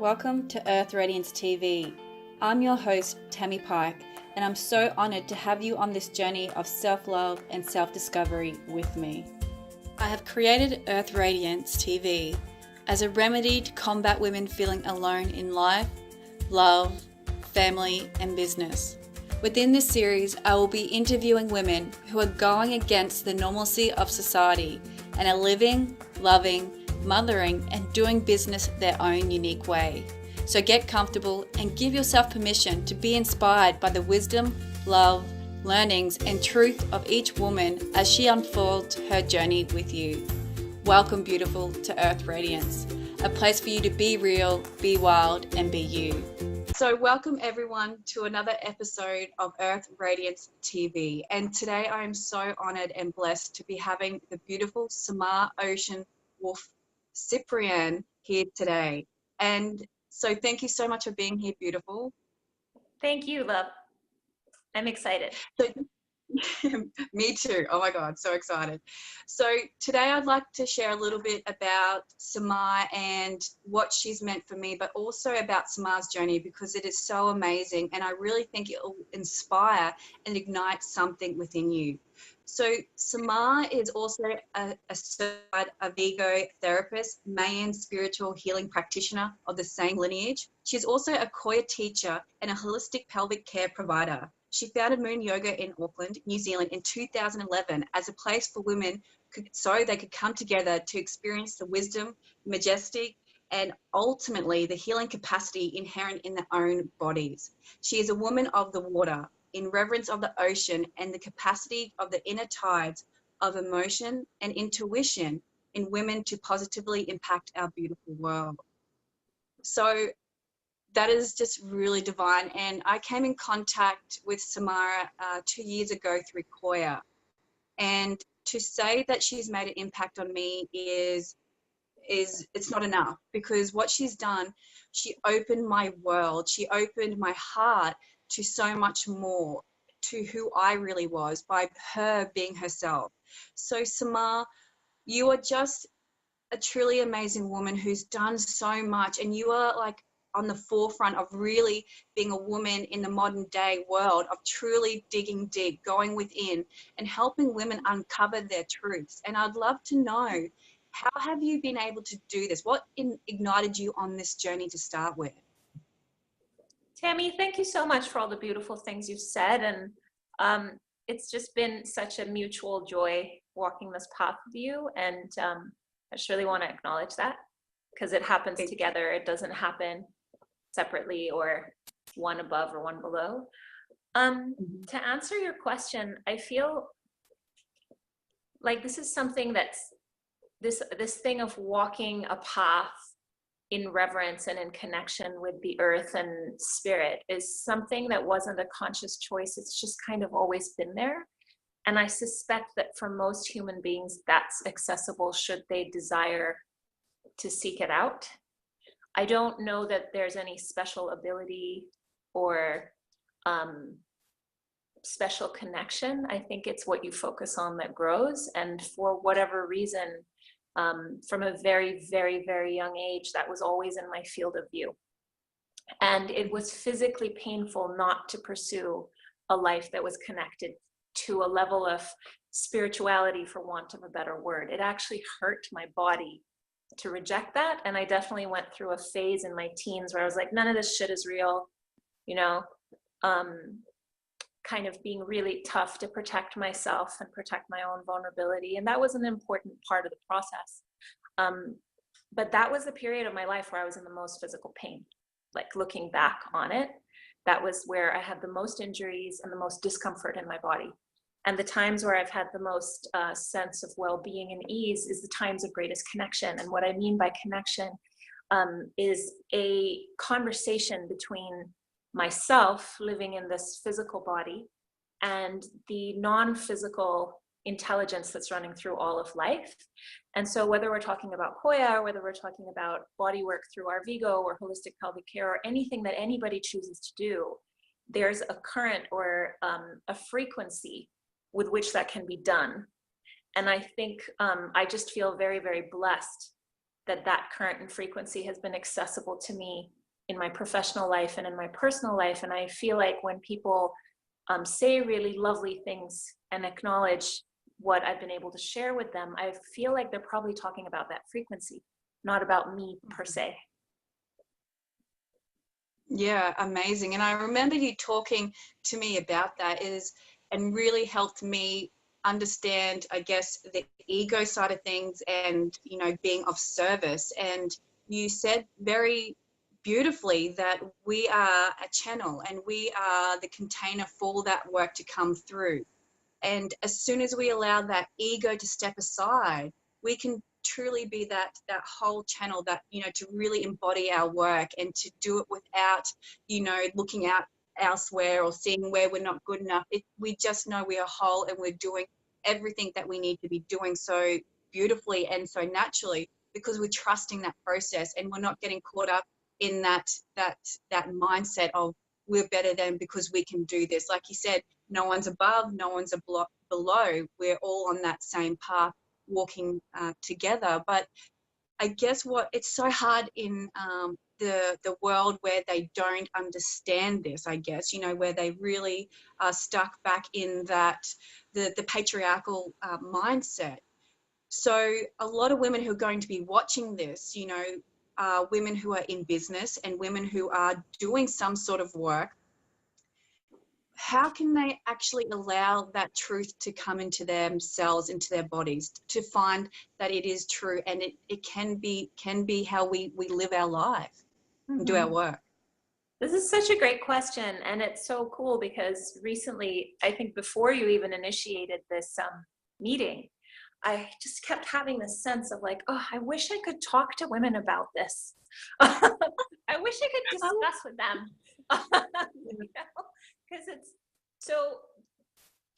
Welcome to Earth Radiance TV. I'm your host, Tammie Pike, and I'm so honored to have you on this journey of self-love and self-discovery with me. I have created Earth Radiance TV as a remedy to combat women feeling alone in life, love, family, and business. Within this series, I will be interviewing women who are going against the normalcy of society and are living, loving, mothering, and doing business their own unique way. So get comfortable and give yourself permission to be inspired by the wisdom, love, learnings, and truth of each woman as she unfolds her journey with you. Welcome, beautiful, to Earth Radiance, a place for you to be real, be wild, and be you. So welcome everyone to another episode of Earth Radiance TV. And today I am so honored and blessed to be having the beautiful Samar Ciprian here today. And so thank you so much for being here, beautiful. Thank you, love. I'm excited. Me too. Oh my God, so excited. So today I'd like to share a little bit about Samar and what she's meant for me, but also about Samar's journey because it is so amazing and I really think it will inspire and ignite something within you. So Samar is also a certified Arvigo therapist, Mayan spiritual healing practitioner of the same lineage. She's also a Qoya teacher and a holistic pelvic care provider. She founded Moon Yoga in Auckland, New Zealand in 2011 as a place for women so they could come together to experience the wisdom, majesty, and ultimately the healing capacity inherent in their own bodies. She is a woman of the water, in reverence of the ocean and the capacity of the inner tides of emotion and intuition in women to positively impact our beautiful world. So that is just really divine. And I came in contact with Samara 2 years ago through Qoya. And to say that she's made an impact on me is it's not enough, because what she's done, she opened my world. She opened my heart to so much more, to who I really was by her being herself. So Samar, you are just a truly amazing woman who's done so much, and you are like on the forefront of really being a woman in the modern day world of truly digging deep, going within and helping women uncover their truths. And I'd love to know, how have you been able to do this? What ignited you on this journey to start with? Tammie, thank you so much for all the beautiful things you've said. And it's just been such a mutual joy walking this path with you. And I just really want to acknowledge that because it happens together. It doesn't happen separately or one above or one below. To answer your question, I feel like this is something that's this thing of walking a path in reverence and in connection with the earth and spirit is something that wasn't a conscious choice. It's just kind of always been there. And I suspect that for most human beings, that's accessible should they desire to seek it out. I don't know that there's any special ability or special connection. I think it's what you focus on that grows. And for whatever reason, from a very, very, very young age, that was always in my field of view. And it was physically painful not to pursue a life that was connected to a level of spirituality, for want of a better word. It actually hurt my body to reject that. And I definitely went through a phase in my teens where I was like, none of this shit is real, you know, kind of being really tough to protect myself and protect my own vulnerability. And that was an important part of the process. But that was the period of my life where I was in the most physical pain. Like looking back on it, that was where I had the most injuries and the most discomfort in my body. And the times where I've had the most sense of well-being and ease is the times of greatest connection. And what I mean by connection is a conversation between myself living in this physical body and the non-physical intelligence that's running through all of life. And so whether we're talking about Qoya or whether we're talking about body work through Arvigo or holistic pelvic care or anything that anybody chooses to do, there's a current or a frequency with which that can be done. And I think I just feel very, very blessed that current and frequency has been accessible to me in my professional life and in my personal life. And I feel like when people say really lovely things and acknowledge what I've been able to share with them, I feel like they're probably talking about that frequency, not about me per se. Yeah, amazing. And I remember you talking to me about that and really helped me understand, I guess, the ego side of things and, you know, being of service. And you said very beautifully that we are a channel and we are the container for that work to come through. And as soon as we allow that ego to step aside, we can truly be that whole channel that, you know, to really embody our work and to do it without, you know, looking out elsewhere or seeing where we're not good enough. We just know we are whole and we're doing everything that we need to be doing so beautifully and so naturally, because we're trusting that process and we're not getting caught up in that mindset of we're better than because we can do this. Like you said, no one's above, no one's below. We're all on that same path, walking together. But I guess it's so hard in the world where they don't understand this, I guess, you know, where they really are stuck back in that the patriarchal mindset. So a lot of women who are going to be watching this, you know, women who are in business and women who are doing some sort of work, how can they actually allow that truth to come into themselves, into their bodies, to find that it is true and it can be how we live our life and do our work? This is such a great question, and it's so cool because recently, I think before you even initiated this meeting, I just kept having this sense of like, oh, I wish I could talk to women about this. I wish I could discuss with them. Because it's so,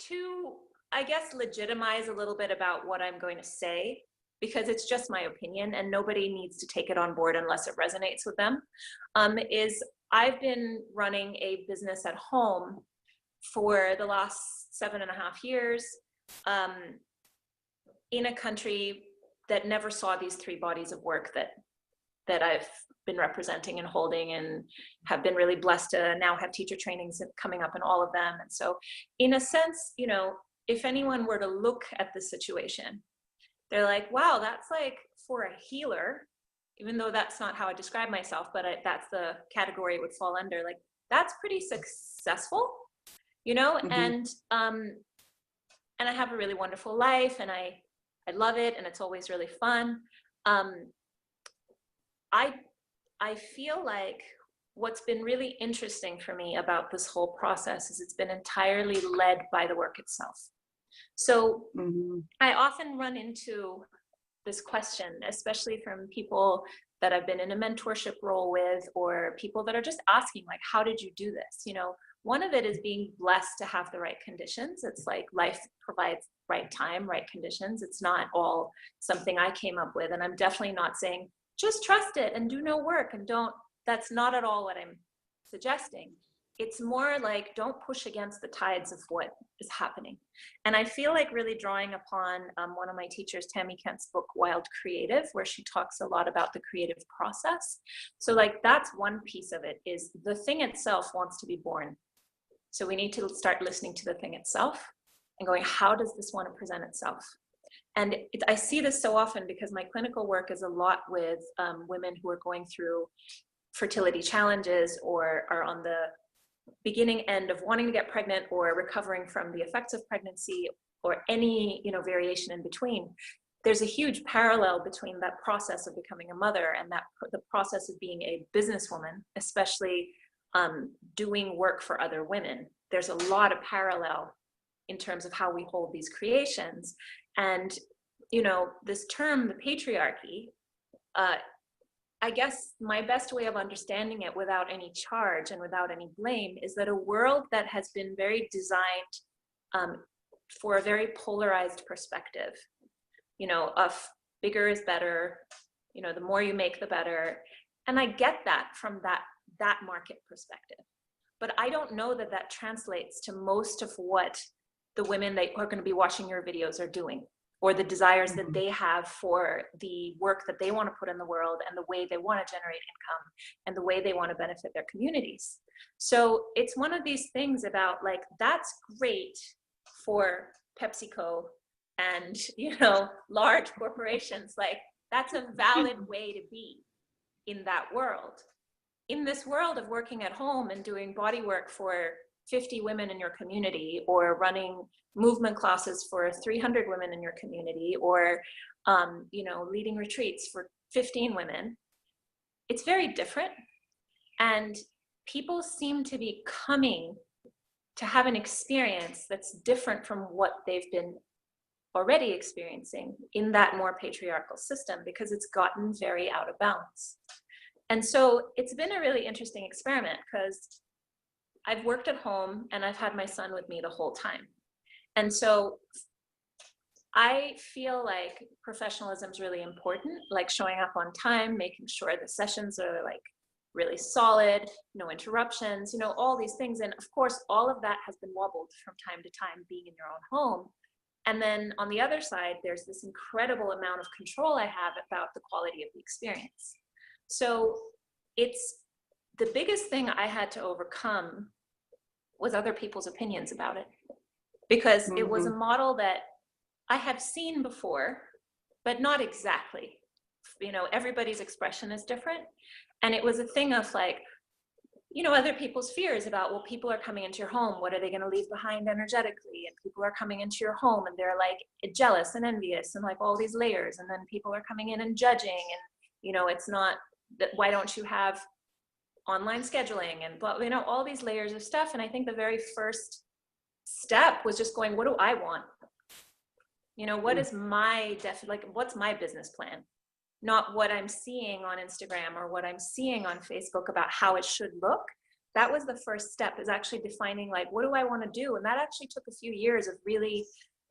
to, I guess, legitimize a little bit about what I'm going to say, because it's just my opinion and nobody needs to take it on board unless it resonates with them, is I've been running a business at home for the last 7.5 years in a country that never saw these 3 bodies of work that I've been representing and holding, and have been really blessed to now have teacher trainings coming up in all of them. And so in a sense, you know, if anyone were to look at the situation, they're like, wow, that's like for a healer, even though that's not how I describe myself, but that's the category it would fall under. Like, that's pretty successful, you know? And I have a really wonderful life and I love it and it's always really fun. I feel like what's been really interesting for me about this whole process is it's been entirely led by the work itself. So I often run into this question, especially from people that I've been in a mentorship role with, or people that are just asking, like, how did you do this? You know, one of it is being blessed to have the right conditions. It's like life provides right time, right conditions. It's not all something I came up with. And I'm definitely not saying, just trust it and do no work and don't, that's not at all what I'm suggesting. It's more like, don't push against the tides of what is happening. And I feel like really drawing upon one of my teachers, Tammie Kent's book, Wild Creative, where she talks a lot about the creative process. So like, that's one piece of it, is the thing itself wants to be born. So we need to start listening to the thing itself and going, how does this want to present itself? And I see this so often because my clinical work is a lot with women who are going through fertility challenges or are on the beginning end of wanting to get pregnant or recovering from the effects of pregnancy or any, you know, variation in between. There's a huge parallel between that process of becoming a mother and the process of being a businesswoman, especially doing work for other women. There's a lot of parallel in terms of how we hold these creations. And, you know, this term, the patriarchy, I guess my best way of understanding it without any charge and without any blame is that a world that has been very designed for a very polarized perspective, you know, of bigger is better, you know, the more you make, the better. And I get that from that market perspective. But I don't know that that translates to most of what the women that are going to be watching your videos are doing. or the desires that they have for the work that they want to put in the world and the way they want to generate income and the way they want to benefit their communities. So it's one of these things about like, that's great for PepsiCo and, you know, large corporations. Like, that's a valid way to be in that world. In this world of working at home and doing body work for 50 women in your community, or running movement classes for 300 women in your community, or you know, leading retreats for 15 women, it's very different. And people seem to be coming to have an experience that's different from what they've been already experiencing in that more patriarchal system, because it's gotten very out of balance. And so it's been a really interesting experiment, because I've worked at home and I've had my son with me the whole time. And so I feel like professionalism is really important, like showing up on time, making sure the sessions are like really solid, no interruptions, you know, all these things. And of course, all of that has been wobbled from time to time being in your own home. And then on the other side, there's this incredible amount of control I have about the quality of the experience. So it's the biggest thing I had to overcome was other people's opinions about it, because it was a model that I have seen before, but not exactly. You know, everybody's expression is different. And it was a thing of like, you know, other people's fears about, well, people are coming into your home, what are they going to leave behind energetically? And people are coming into your home and they're like jealous and envious and like all these layers. And then people are coming in and judging, and, you know, it's not that, why don't you have online scheduling and blah, you know, all these layers of stuff. And I think the very first step was just going, what do I want? You know, what is my what's my business plan? Not what I'm seeing on Instagram or what I'm seeing on Facebook about how it should look. That was the first step, is actually defining like, what do I want to do? And that actually took a few years of really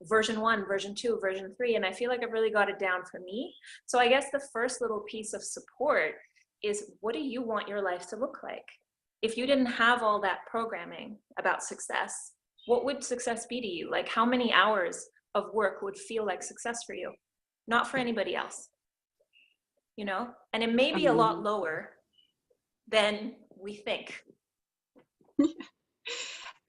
version 1, version 2, version 3. And I feel like I've really got it down for me. So I guess the first little piece of support is, what do you want your life to look like? If you didn't have all that programming about success, what would success be to you? Like, how many hours of work would feel like success for you? Not for anybody else, you know? And it may be a lot lower than we think.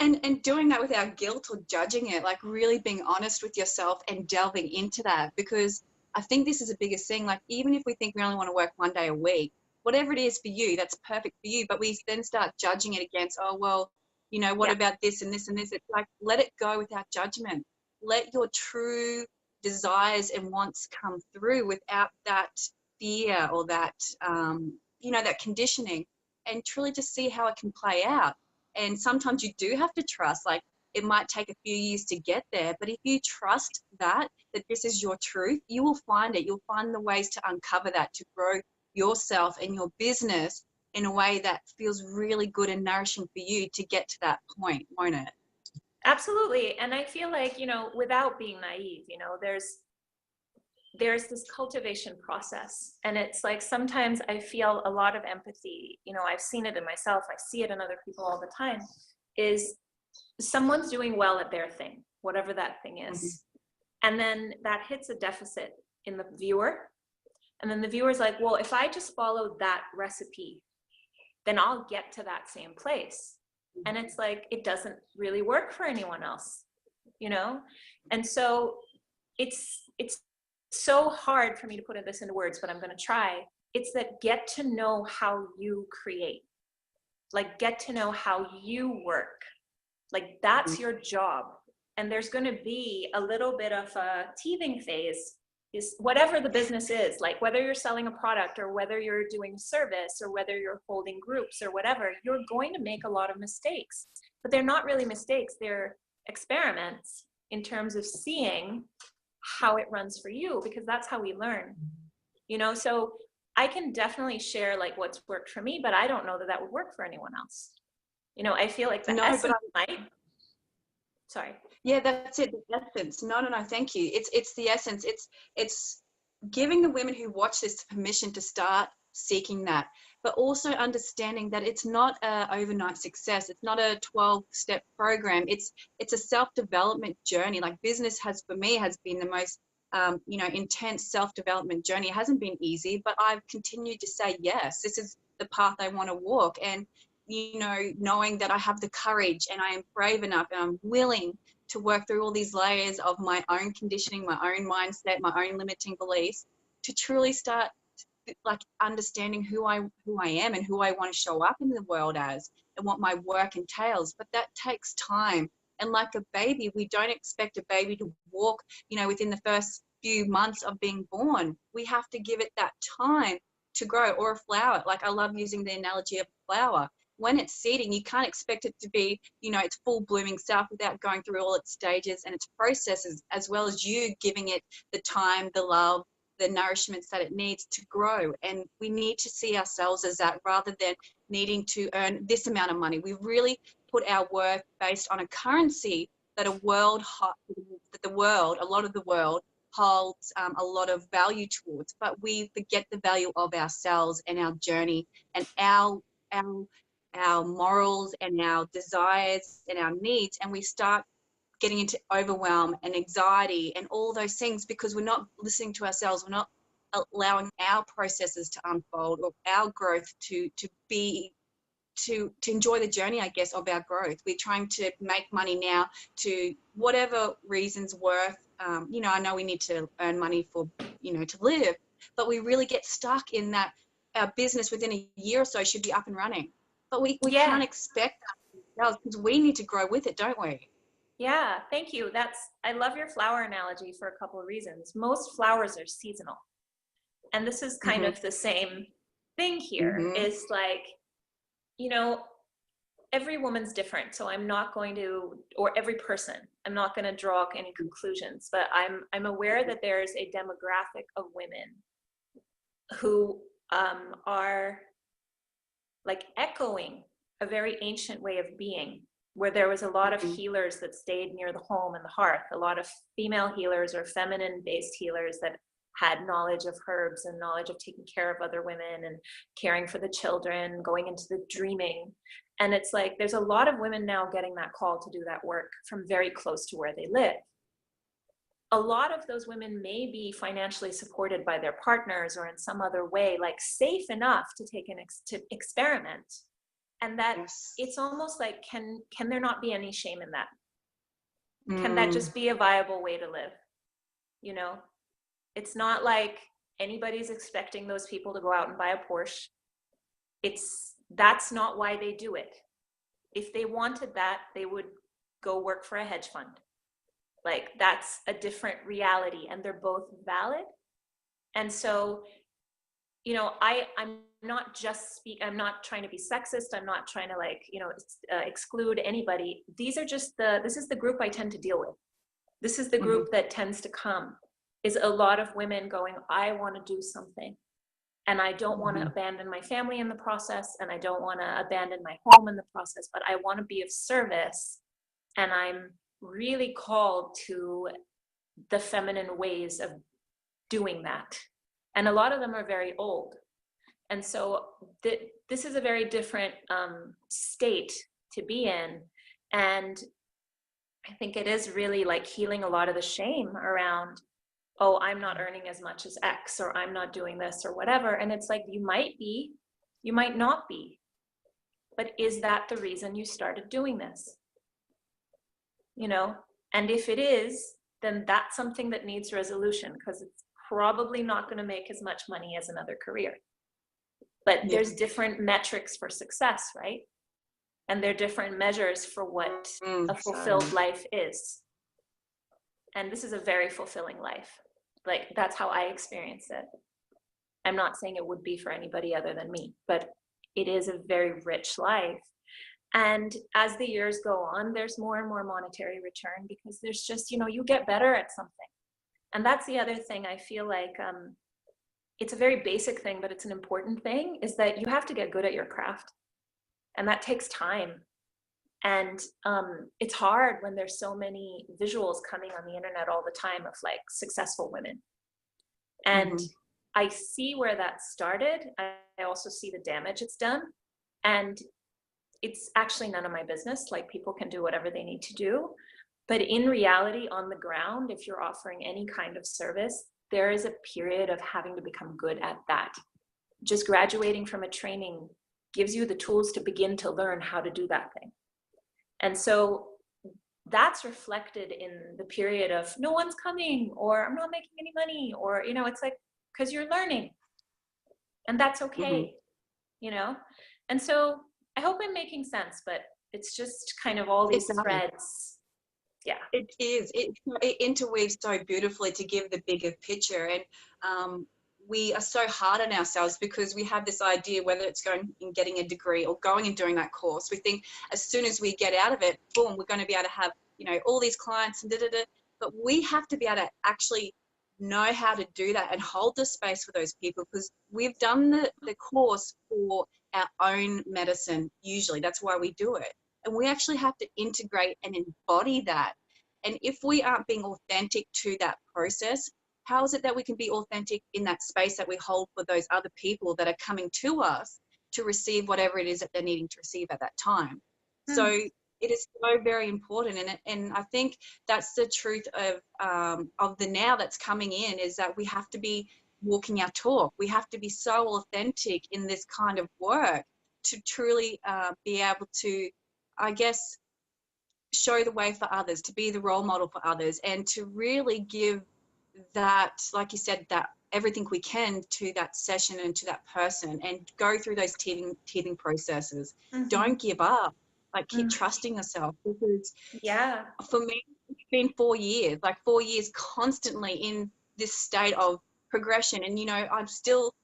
And doing that without guilt or judging it, like really being honest with yourself and delving into that, because I think this is the biggest thing. Like, even if we think we only want to work 1 day a week, whatever it is for you, that's perfect for you. But we then start judging it against, oh, well, you know, what about this and this and this? It's like, let it go without judgment. Let your true desires and wants come through without that fear or that, you know, that conditioning, and truly just see how it can play out. And sometimes you do have to trust, like, it might take a few years to get there, but if you trust that this is your truth, you will find it. You'll find the ways to uncover that, to grow yourself and your business in a way that feels really good and nourishing for you to get to that point, won't it? Absolutely. And I feel like, you know, without being naive, you know, there's this cultivation process. And it's like, sometimes I feel a lot of empathy, you know, I've seen it in myself, I see it in other people all the time, is someone's doing well at their thing, whatever that thing is. And then that hits a deficit in the viewer. And then the viewer's like, well, if I just follow that recipe, then I'll get to that same place. And it's like, it doesn't really work for anyone else, you know? And so it's so hard for me to put this into words, but I'm going to try. It's that, get to know how you create, like, get to know how you work. Like, that's your job. And there's going to be a little bit of a teething phase, is whatever the business is, like whether you're selling a product or whether you're doing service or whether you're holding groups or whatever, you're going to make a lot of mistakes, but they're not really mistakes. They're experiments in terms of seeing how it runs for you, because that's how we learn, you know? So I can definitely share like what's worked for me, but I don't know that that would work for anyone else. You know, I feel like the essence might. Sorry. Yeah, that's it. The essence. No, thank you. It's the essence. It's giving the women who watch this permission to start seeking that, but also understanding that it's not an overnight success. It's not a 12-step program. It's a self-development journey. Like, business has, for me, has been the most intense self-development journey. It hasn't been easy, but I've continued to say, yes, this is the path I want to walk. And, knowing that I have the courage and I am brave enough and I'm willing to work through all these layers of my own conditioning, my own mindset, my own limiting beliefs, to truly start like understanding who I am and who I want to show up in the world as, and what my work entails. But that takes time. And like a baby, we don't expect a baby to walk, within the first few months of being born. We have to give it that time to grow. Or a flower. Like, I love using the analogy of a flower. When it's seeding, you can't expect it to be, its full blooming self without going through all its stages and its processes, as well as you giving it the time, the love, the nourishments that it needs to grow. And we need to see ourselves as that, rather than needing to earn this amount of money. We really put our worth based on a currency that a lot of the world holds a lot of value towards, but we forget the value of ourselves and our journey and our morals and our desires and our needs, and we start getting into overwhelm and anxiety and all those things because we're not listening to ourselves. We're not allowing our processes to unfold, or our growth to enjoy the journey, I guess, of our growth. We're trying to make money now to whatever reasons worth. I know we need to earn money for, to live, but we really get stuck in that our business within a year or so should be up and running. But we can't expect that because we need to grow with it, don't we? Yeah, thank you. I love your flower analogy for a couple of reasons. Most flowers are seasonal. And this is kind of the same thing here, is like, every woman's different. So I'm not going to, or every person, I'm not going to draw any conclusions, but I'm aware that there's a demographic of women who are like echoing a very ancient way of being, where there was a lot of healers that stayed near the home and the hearth, a lot of female healers or feminine-based healers that had knowledge of herbs and knowledge of taking care of other women and caring for the children, going into the dreaming. And it's like, there's a lot of women now getting that call to do that work from very close to where they live. A lot of those women may be financially supported by their partners or in some other way, like safe enough to take to experiment. And that it's almost like, can there not be any shame in that? Can that just be a viable way to live? It's not like anybody's expecting those people to go out and buy a Porsche. That's not why they do it. If they wanted that, they would go work for a hedge fund. Like, that's a different reality, and they're both valid. And so, I'm not trying to be sexist. I'm not trying to exclude anybody. This is the group I tend to deal with. This is the group that tends to come, is a lot of women going, I want to do something. And I don't want to abandon my family in the process. And I don't want to abandon my home in the process, but I want to be of service. And I'm really called to the feminine ways of doing that. And a lot of them are very old. And so this is a very different state to be in. And I think it is really like healing a lot of the shame around, oh, I'm not earning as much as X, or I'm not doing this or whatever. And it's like, you might be, you might not be. But is that the reason you started doing this? And if it is, then that's something that needs resolution, because it's probably not going to make as much money as another career. But there's different metrics for success, right? And there are different measures for what a fulfilled life is. And this is a very fulfilling life. Like, that's how I experience it. I'm not saying it would be for anybody other than me, but it is a very rich life. And as the years go on, there's more and more monetary return, because there's just, you get better at something. And that's the other thing I feel like, it's a very basic thing, but it's an important thing, is that you have to get good at your craft. And that takes time. And it's hard when there's so many visuals coming on the internet all the time of like successful women. And I see where that started. I also see the damage it's done. And it's actually none of my business. Like, people can do whatever they need to do. But in reality, on the ground, if you're offering any kind of service, there is a period of having to become good at that. Just graduating from a training gives you the tools to begin to learn how to do that thing. And so that's reflected in the period of no one's coming, or I'm not making any money, or, you know, it's like, because you're learning, and that's okay, you know? And so I hope I'm making sense, but it's just kind of all these threads. Yeah. It is. It interweaves so beautifully to give the bigger picture. And we are so hard on ourselves because we have this idea, whether it's going and getting a degree or going and doing that course, we think as soon as we get out of it, boom, we're going to be able to have, you know, all these clients and da-da-da. But we have to be able to actually know how to do that and hold the space for those people, because we've done the course for our own medicine. Usually that's why we do it. And we actually have to integrate and embody that. And if we aren't being authentic to that process, how is it that we can be authentic in that space that we hold for those other people that are coming to us to receive whatever it is that they're needing to receive at that time? So it is so very important. And I think that's the truth of the now that's coming in, is that we have to be walking our talk. We have to be so authentic in this kind of work to truly be able to, I guess, show the way for others, to be the role model for others, and to really give that, like you said, that everything we can to that session and to that person, and go through those teething processes. Don't give up. Like, keep trusting yourself, because for me, it's been 4 years, like 4 years constantly in this state of progression. And, you know, I'm still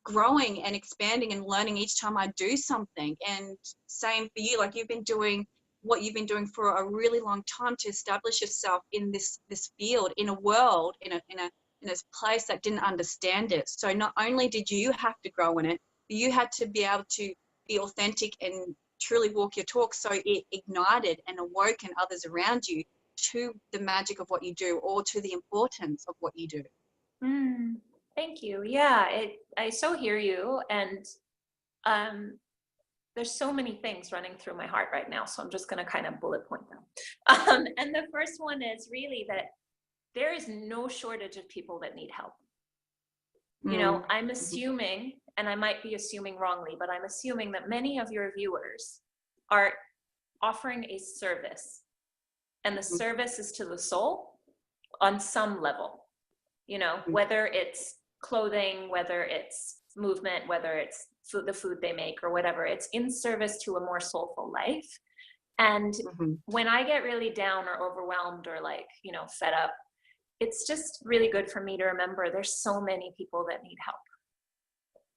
growing and expanding and learning each time I do something. And same for you, like you've been doing what you've been doing for a really long time to establish yourself in this field, in a world, in a place that didn't understand it. So not only did you have to grow in it, but you had to be able to be authentic and truly walk your talk, so it ignited and awoken others around you to the magic of what you do, or to the importance of what you do. Thank you. Yeah, I so hear you. And there's so many things running through my heart right now, so I'm just going to kind of bullet point them. And the first one is really that there is no shortage of people that need help. You know, I'm assuming, and I might be assuming wrongly, but I'm assuming that many of your viewers are offering a service, and the service is to the soul on some level, you know, whether it's clothing, whether it's movement, whether it's the food they make, or whatever. It's in service to a more soulful life. And when I get really down or overwhelmed or, like, you know, fed up, it's just really good for me to remember there's so many people that need help.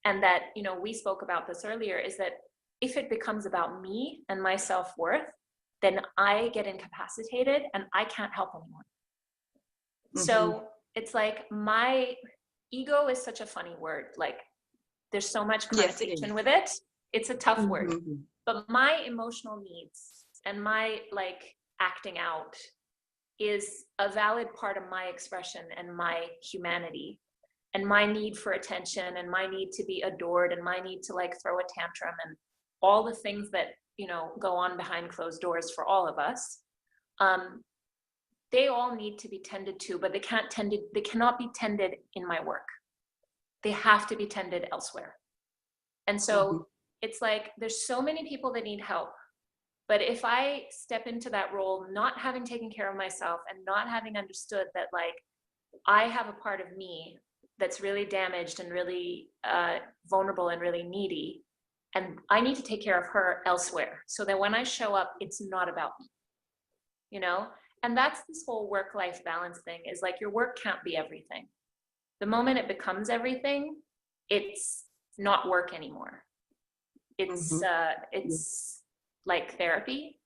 And that, you know, we spoke about this earlier, is that if it becomes about me and my self-worth, then I get incapacitated and I can't help anyone. So it's like, my ego is such a funny word. Like, there's so much connotation with it. It's a tough word. But my emotional needs and my, like, acting out is a valid part of my expression and my humanity, and my need for attention, and my need to be adored, and my need to, like, throw a tantrum, and all the things that, you know, go on behind closed doors for all of us. They all need to be tended to, but they cannot be tended in my work. They have to be tended elsewhere. And so it's like, there's so many people that need help. But if I step into that role, not having taken care of myself, and not having understood that, like, I have a part of me that's really damaged and really vulnerable and really needy, and I need to take care of her elsewhere, so that when I show up, it's not about me, you know? And that's this whole work-life balance thing, is like, your work can't be everything. The moment it becomes everything, it's not work anymore. It's like therapy,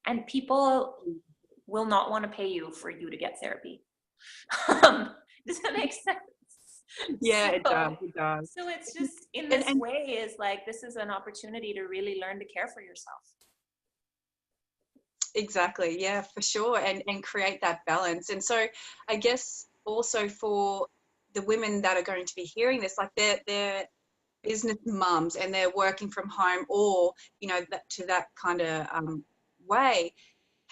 and people will not want to pay you for you to get therapy. Does that make sense? Yeah, it does. So it's just, in this way, is like, this is an opportunity to really learn to care for yourself. Exactly. Yeah, for sure. And create that balance. And so I guess also for the women that are going to be hearing this, like, they're business mums and they're working from home, or, you know, that kind of way,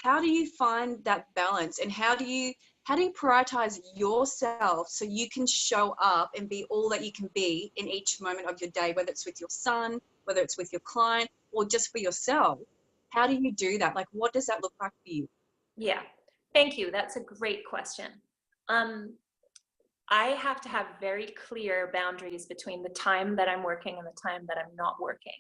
how do you find that balance, and how do you prioritize yourself so you can show up and be all that you can be in each moment of your day, whether it's with your son, whether it's with your client, or just for yourself? How do you do that? Like, what does that look like for you? Yeah, thank you. That's a great question. I have to have very clear boundaries between the time that I'm working and the time that I'm not working.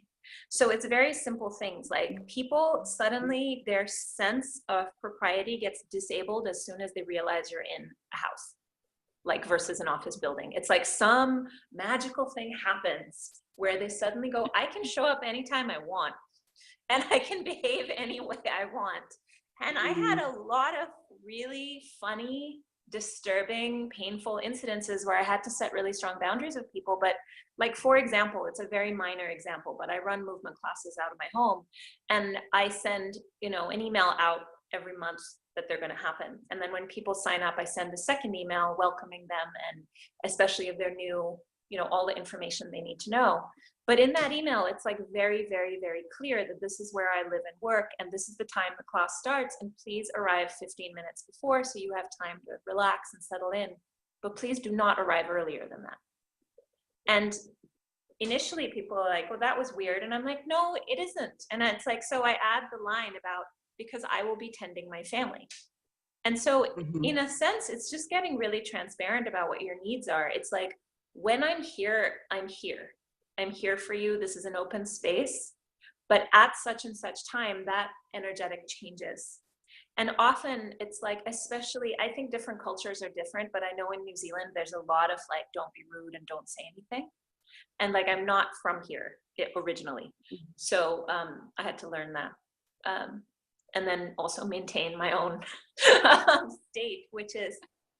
So it's very simple things, like people suddenly, their sense of propriety gets disabled as soon as they realize you're in a house, like versus an office building. It's like some magical thing happens where they suddenly go, I can show up anytime I want and I can behave any way I want. And I had a lot of really funny, disturbing, painful incidences where I had to set really strong boundaries with people. But like, for example, it's a very minor example, but I run movement classes out of my home, and I send, you know, an email out every month that they're going to happen. And then when people sign up, I send a second email welcoming them, and especially if they're new, you know, all the information they need to know. But in that email, it's like very, very, very clear that this is where I live and work, and this is the time the class starts, and please arrive 15 minutes before so you have time to relax and settle in. But please do not arrive earlier than that. And initially people are like, well, that was weird. And I'm like, no, it isn't. And it's like, so I add the line about, because I will be tending my family. And so in a sense, it's just getting really transparent about what your needs are. It's like, when I'm here, I'm here. I'm here for you. This is an open space. But at such and such time, that energetic changes. And often it's like, especially, I think different cultures are different, but I know in New Zealand, there's a lot of like, don't be rude and don't say anything. And like, I'm not from here originally. So I had to learn that. And then also maintain my own state, which is,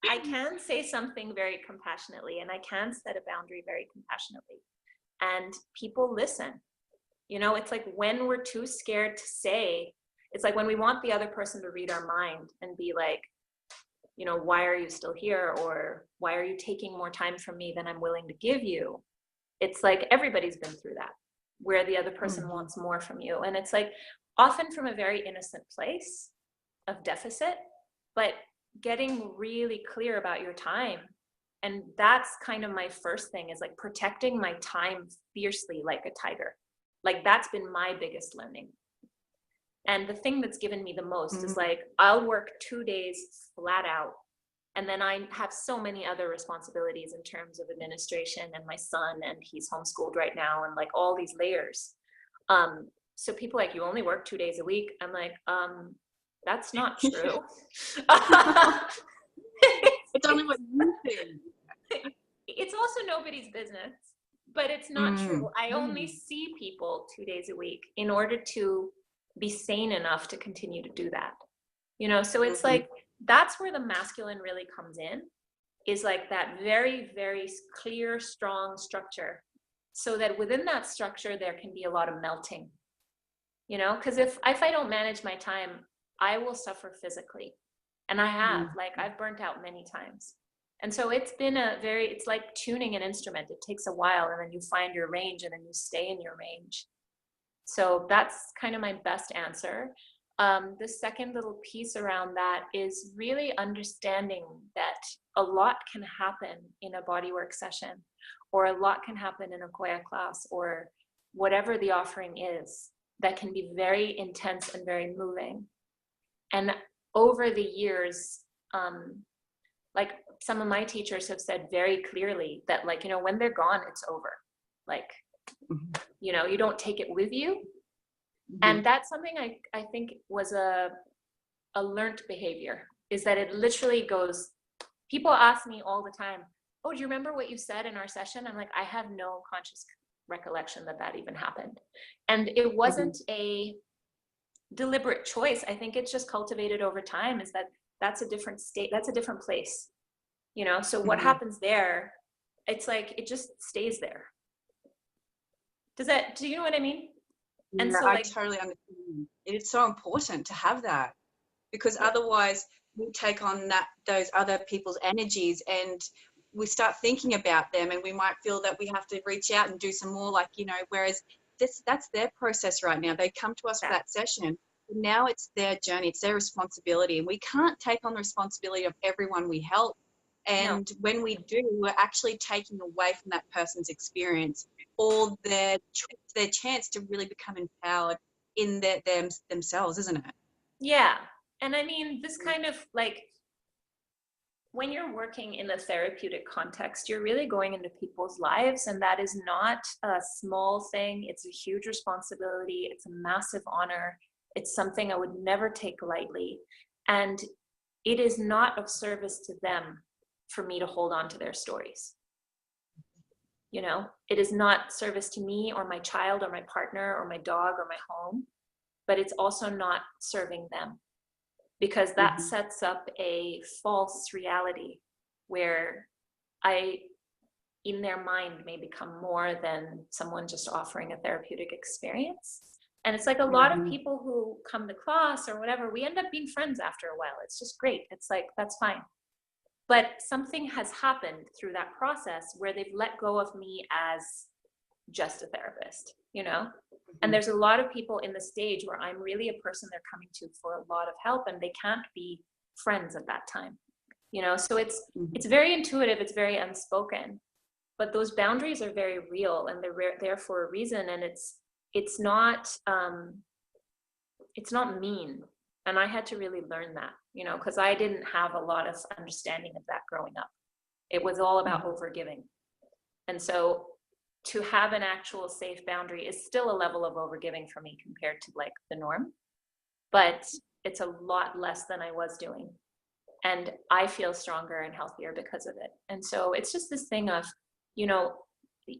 I can say something very compassionately, and I can set a boundary very compassionately. And people listen. You know, it's like when we're too scared to say, it's like when we want the other person to read our mind and be like, you know, why are you still here? Or why are you taking more time from me than I'm willing to give you? It's like everybody's been through that, where the other person wants more from you. And it's like often from a very innocent place of deficit, but getting really clear about your time. And that's kind of my first thing, is like protecting my time fiercely like a tiger. Like that's been my biggest learning. And the thing that's given me the most is like, I'll work 2 days flat out. And then I have so many other responsibilities in terms of administration and my son, and he's homeschooled right now, and like all these layers. So people like, you only work 2 days a week. I'm like, that's not true. It's only what you think. It's also nobody's business, but it's not true. I only see people 2 days a week in order to be sane enough to continue to do that. You know, so it's like, that's where the masculine really comes in, is like that very, very clear, strong structure, so that within that structure, there can be a lot of melting, you know, because if I don't manage my time, I will suffer physically. And I have, like, I've burnt out many times. And so it's been it's like tuning an instrument. It takes a while, and then you find your range, and then you stay in your range. So that's kind of my best answer. The second little piece around that is really understanding that a lot can happen in a bodywork session, or a lot can happen in a Qoya class, or whatever the offering is, that can be very intense and very moving. And over the years, like some of my teachers have said very clearly that, like, you know, when they're gone, it's over. Like, you know, you don't take it with you. And that's something I think was a learned behavior, is that it literally goes, people ask me all the time, oh, do you remember what you said in our session? I'm like, I have no conscious recollection that even happened. And it wasn't a deliberate choice. I think it's just cultivated over time, is that that's a different state, that's a different place, you know? So what happens there, it's like, it just stays there. Do you know what I mean? And yeah, so, like, I totally understand. It's so important to have that, because otherwise we take on those other people's energies, and we start thinking about them, and we might feel that we have to reach out and do some more, like, you know, whereas that's their process right now. They come to us for that session, Now it's their journey, it's their responsibility, and we can't take on the responsibility of everyone we help. No. And when we do, we're actually taking away from that person's experience or their chance to really become empowered in themselves, isn't it? Yeah. And I mean, this kind of like, when you're working in a therapeutic context, you're really going into people's lives, and that is not a small thing. It's a huge responsibility. It's a massive honor. It's something I would never take lightly. And it is not of service to them for me to hold on to their stories. You know, it is not service to me or my child or my partner or my dog or my home, but it's also not serving them, because that sets up a false reality where I, in their mind, may become more than someone just offering a therapeutic experience. And it's like a lot of people who come to class or whatever, we end up being friends after a while. It's just great. It's like, that's fine. But something has happened through that process where they've let go of me as just a therapist, you know? And there's a lot of people in the stage where I'm really a person they're coming to for a lot of help, and they can't be friends at that time, you know? So it's very intuitive, it's very unspoken, but those boundaries are very real, and they're there for a reason. And it's not mean. And I had to really learn that, you know, because I didn't have a lot of understanding of that growing up. It was all about overgiving. And so to have an actual safe boundary is still a level of overgiving for me compared to like the norm, but it's a lot less than I was doing. And I feel stronger and healthier because of it. And so it's just this thing of, you know,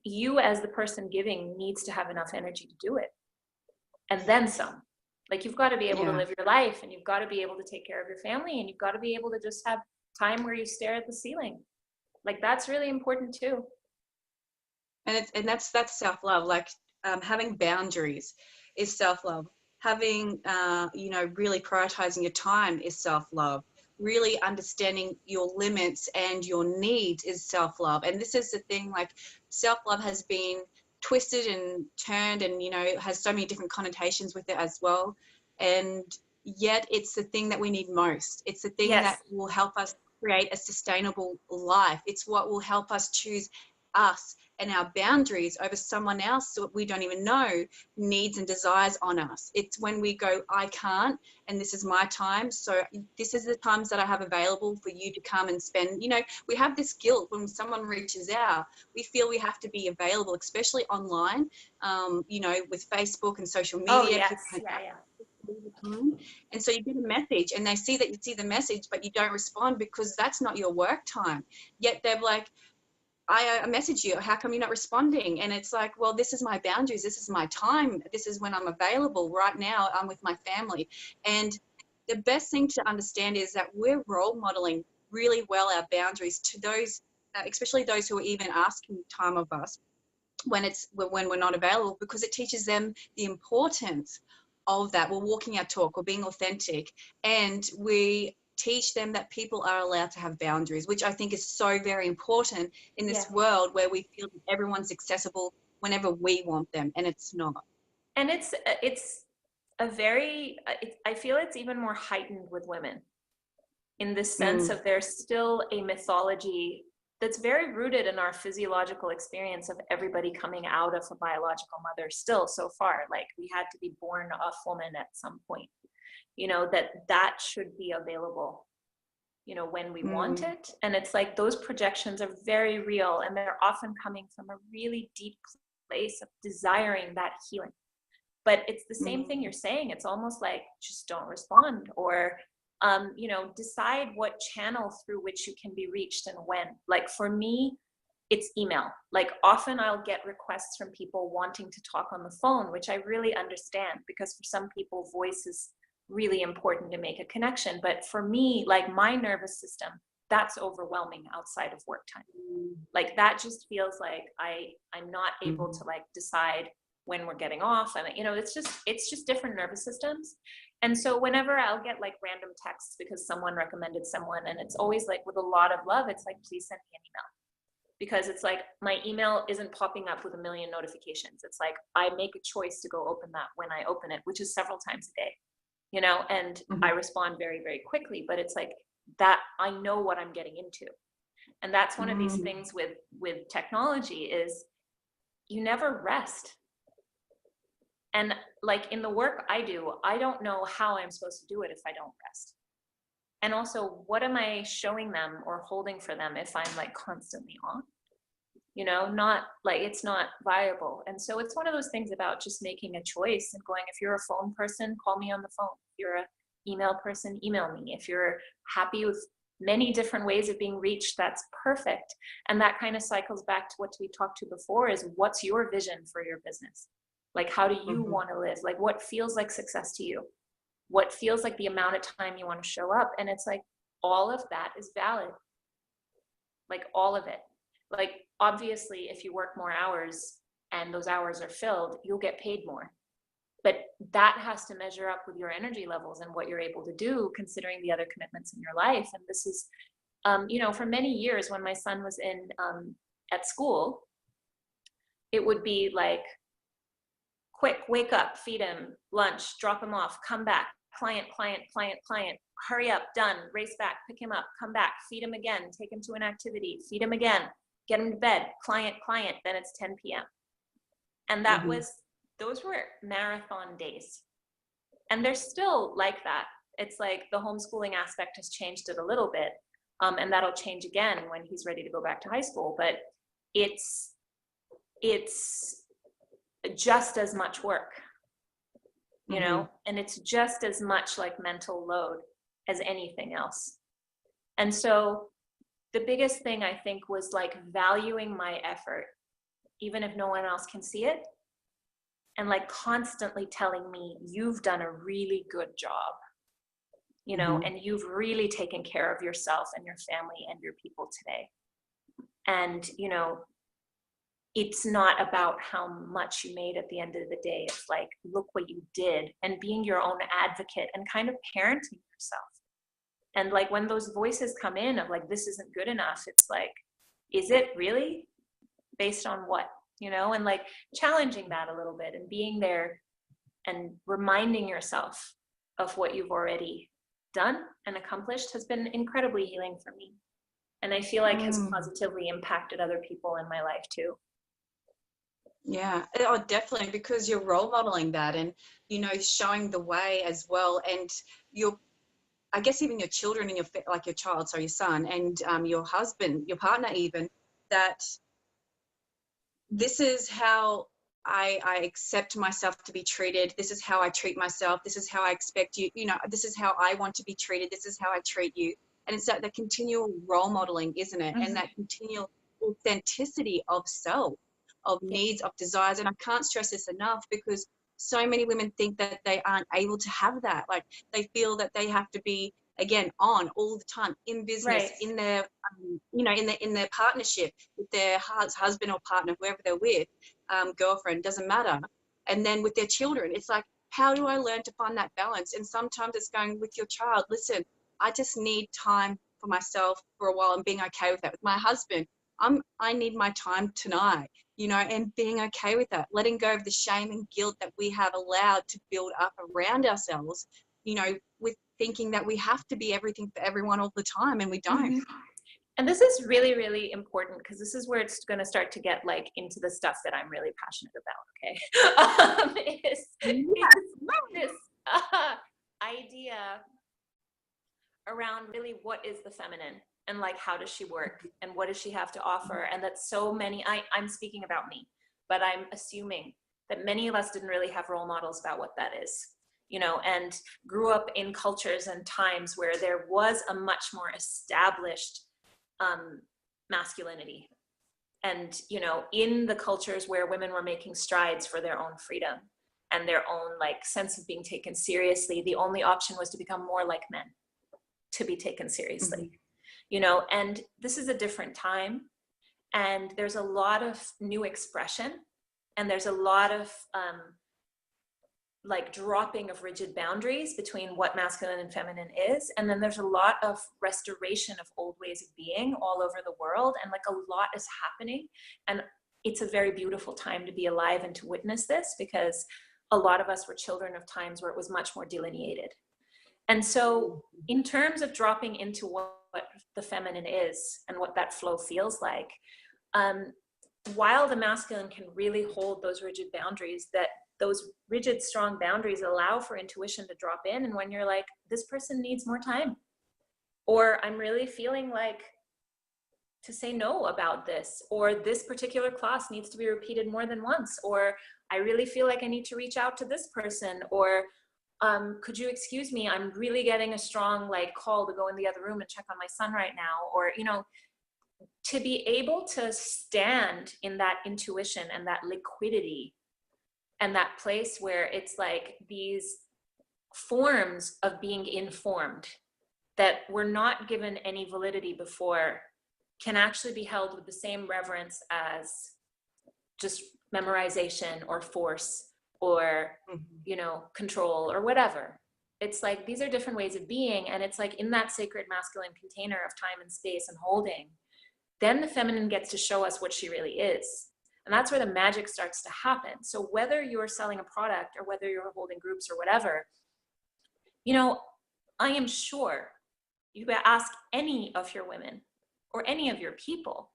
you as the person giving needs to have enough energy to do it. And then some. Like, you've got to be able to live your life, and you've got to be able to take care of your family, and you've got to be able to just have time where you stare at the ceiling. Like, that's really important too. And that's self-love. Like, having boundaries is self-love. Having you know, really prioritizing your time is self-love. Really understanding your limits and your needs is self-love. And this is the thing, like, self-love has been twisted and turned, and, you know, it has so many different connotations with it as well. And yet it's the thing that we need most. It's the thing that will help us create a sustainable life. It's what will help us choose us and our boundaries over someone else that we don't even know needs and desires on us. It's when we go, I can't, and this is my time, so this is the times that I have available for you to come and spend. You know, we have this guilt when someone reaches out. We feel we have to be available, especially online, you know, with Facebook and social media. Oh, yes. And so you get a message, and they see that you see the message, but you don't respond because that's not your work time. Yet they're like, I message you, how come you're not responding? And it's like, well, this is my boundaries. This is my time. This is when I'm available. Right now, I'm with my family. And the best thing to understand is that we're role modeling really well our boundaries to those, especially those who are even asking time of us when we're not available, because it teaches them the importance of that. We're walking our talk, we're being authentic, and we teach them that people are allowed to have boundaries, which I think is so very important in this world where we feel that everyone's accessible whenever we want them, and it's not. And it's a very, I feel it's even more heightened with women, in the sense of there's still a mythology that's very rooted in our physiological experience of everybody coming out of a biological mother still so far. Like, we had to be born a woman at some point, you know, that should be available, you know, when we want it. And it's like, those projections are very real, and they're often coming from a really deep place of desiring that healing. But it's the same thing you're saying. It's almost like, just don't respond, or you know, decide what channel through which you can be reached and when. Like, for me, it's email. Like, often I'll get requests from people wanting to talk on the phone, which I really understand, because for some people, voice is really important to make a connection. But for me, like, my nervous system, that's overwhelming outside of work time. Like, that just feels like I'm not able to like decide when we're getting off. And, you know, it's just different nervous systems. And so whenever I'll get like random texts because someone recommended someone, and it's always like with a lot of love, it's like, please send me an email. Because it's like, my email isn't popping up with a million notifications. It's like, I make a choice to go open that when I open it, which is several times a day. you know, and I respond very, very quickly, but it's like that I know what I'm getting into. And that's one of these things with technology is you never rest. And like in the work I do, I don't know how I'm supposed to do it if I don't rest. And also, what am I showing them or holding for them if I'm like constantly on? You know, not like, it's not viable. And so it's one of those things about just making a choice and going, if you're a phone person, call me on the phone. If you're an email person, email me. If you're happy with many different ways of being reached, that's perfect. And that kind of cycles back to what we talked to before, is what's your vision for your business? Like, how do you want to live? Like, what feels like success to you? What feels like the amount of time you want to show up? And it's like, all of that is valid. Like, all of it. Like, obviously, if you work more hours and those hours are filled, you'll get paid more. But that has to measure up with your energy levels and what you're able to do, considering the other commitments in your life. And this is, you know, for many years when my son was in at school, it would be like, quick, wake up, feed him, lunch, drop him off, come back, client, client, client, client, hurry up, done, race back, pick him up, come back, feed him again, take him to an activity, feed him again, get him to bed, client, client, then it's 10 p.m. And that was, those were marathon days. And they're still like that. It's like the homeschooling aspect has changed it a little bit. And that'll change again when he's ready to go back to high school. But it's just as much work, you know, and it's just as much like mental load as anything else. And so the biggest thing I think was like valuing my effort, even if no one else can see it, and like constantly telling me, you've done a really good job, you know, and you've really taken care of yourself and your family and your people today. And, you know, it's not about how much you made at the end of the day. It's like, look what you did, and being your own advocate and kind of parenting yourself. And like, when those voices come in of like, this isn't good enough, it's like, is it really? Based on what, you know? And like challenging that a little bit and being there and reminding yourself of what you've already done and accomplished has been incredibly healing for me. And I feel like has positively impacted other people in my life too. Yeah, oh, definitely, because you're role modeling that and, you know, showing the way as well. And I guess even your children and your child, so your son and your husband, your partner even, that this is how I accept myself to be treated. This is how I treat myself. This is how I expect you, you know, this is how I want to be treated. This is how I treat you. And it's that the continual role modeling, isn't it? And that continual authenticity of self, of needs, of desires. And I can't stress this enough, because so many women think that they aren't able to have that. Like, they feel that they have to be, again, on all the time in business, in their, you know, in their partnership with their husband or partner, whoever they're with, girlfriend, doesn't matter. And then with their children, it's like, how do I learn to find that balance? And sometimes it's going with your child, listen, I just need time for myself for a while, and being okay with that. With my husband, I need my time tonight, you know, and being okay with that, letting go of the shame and guilt that we have allowed to build up around ourselves, you know, with thinking that we have to be everything for everyone all the time, and we don't. And this is really, really important, because this is where it's going to start to get like into the stuff that I'm really passionate about. Okay. It's this idea around really what is the feminine, and like, how does she work, and what does she have to offer? And that so many, I'm speaking about me, but I'm assuming that many of us didn't really have role models about what that is, you know, and grew up in cultures and times where there was a much more established masculinity. And, you know, in the cultures where women were making strides for their own freedom and their own like sense of being taken seriously, the only option was to become more like men to be taken seriously. You know, and this is a different time, and there's a lot of new expression, and there's a lot of like dropping of rigid boundaries between what masculine and feminine is. And then there's a lot of restoration of old ways of being all over the world, and like a lot is happening. And it's a very beautiful time to be alive and to witness this, because a lot of us were children of times where it was much more delineated. And so in terms of dropping into what the feminine is and what that flow feels like, while the masculine can really hold those rigid boundaries, that those rigid, strong boundaries allow for intuition to drop in. And when you're like, this person needs more time, or I'm really feeling like to say no about this, or this particular class needs to be repeated more than once, or I really feel like I need to reach out to this person, or could you excuse me, I'm really getting a strong like call to go in the other room and check on my son right now. Or, you know, to be able to stand in that intuition and that liquidity and that place where it's like these forms of being informed that were not given any validity before can actually be held with the same reverence as just memorization or force or, you know, control or whatever. It's like, these are different ways of being. And it's like in that sacred masculine container of time and space and holding, then the feminine gets to show us what she really is. And that's where the magic starts to happen. So whether you're selling a product or whether you're holding groups or whatever, you know, I am sure you ask any of your women or any of your people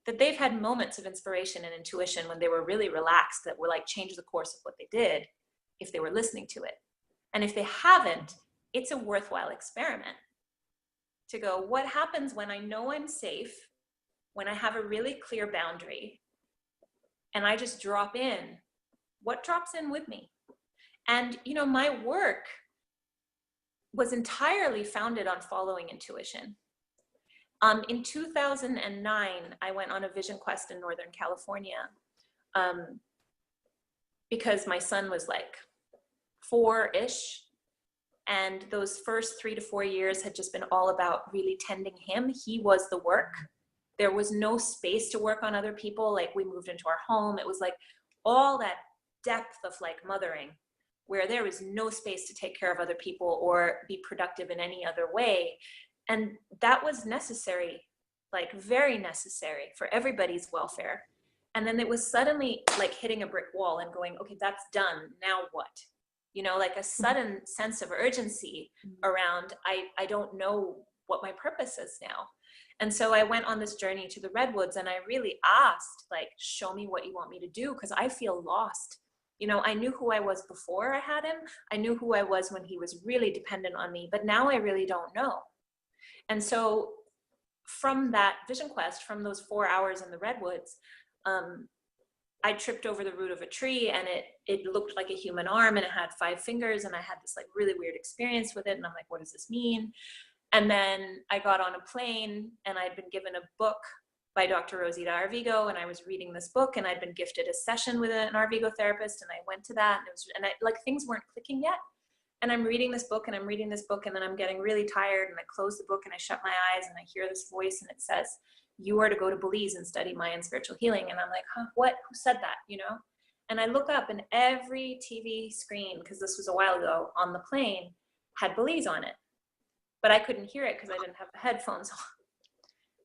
that they've had moments of inspiration and intuition when they were really relaxed that were like change the course of what they did if they were listening to it. And if they haven't, it's a worthwhile experiment to go, what happens when I know I'm safe, when I have a really clear boundary, and I just drop in? What drops in with me? And, you know, my work was entirely founded on following intuition. In 2009, I went on a vision quest in Northern California because my son was like 4-ish. And those first 3 to 4 years had just been all about really tending him. He was the work. There was no space to work on other people. Like we moved into our home. It was like all that depth of like mothering where there was no space to take care of other people or be productive in any other way. And that was necessary, like very necessary for everybody's welfare. And then it was suddenly like hitting a brick wall and going, okay, that's done. Now what? You know, like a sudden sense of urgency around, I don't know what my purpose is now. And so I went on this journey to the Redwoods and I really asked, like, show me what you want me to do, because I feel lost. You know, I knew who I was before I had him. I knew who I was when he was really dependent on me, but now I really don't know. And so from that vision quest, from those 4 hours in the Redwoods, I tripped over the root of a tree and it looked like a human arm and it had 5 fingers, and I had this like really weird experience with it. And I'm like, what does this mean? And then I got on a plane and I'd been given a book by Dr. Rosita Arvigo, and I was reading this book and I'd been gifted a session with an Arvigo therapist, and I went to that and like things weren't clicking yet. And I'm reading this book and I'm reading this book and then I'm getting really tired and I close the book and I shut my eyes and I hear this voice and it says, you are to go to Belize and study Mayan spiritual healing. And I'm like, huh, what? Who said that? You know? And I look up and every TV screen, because this was a while ago, on the plane had Belize on it. But I couldn't hear it because I didn't have the headphones on.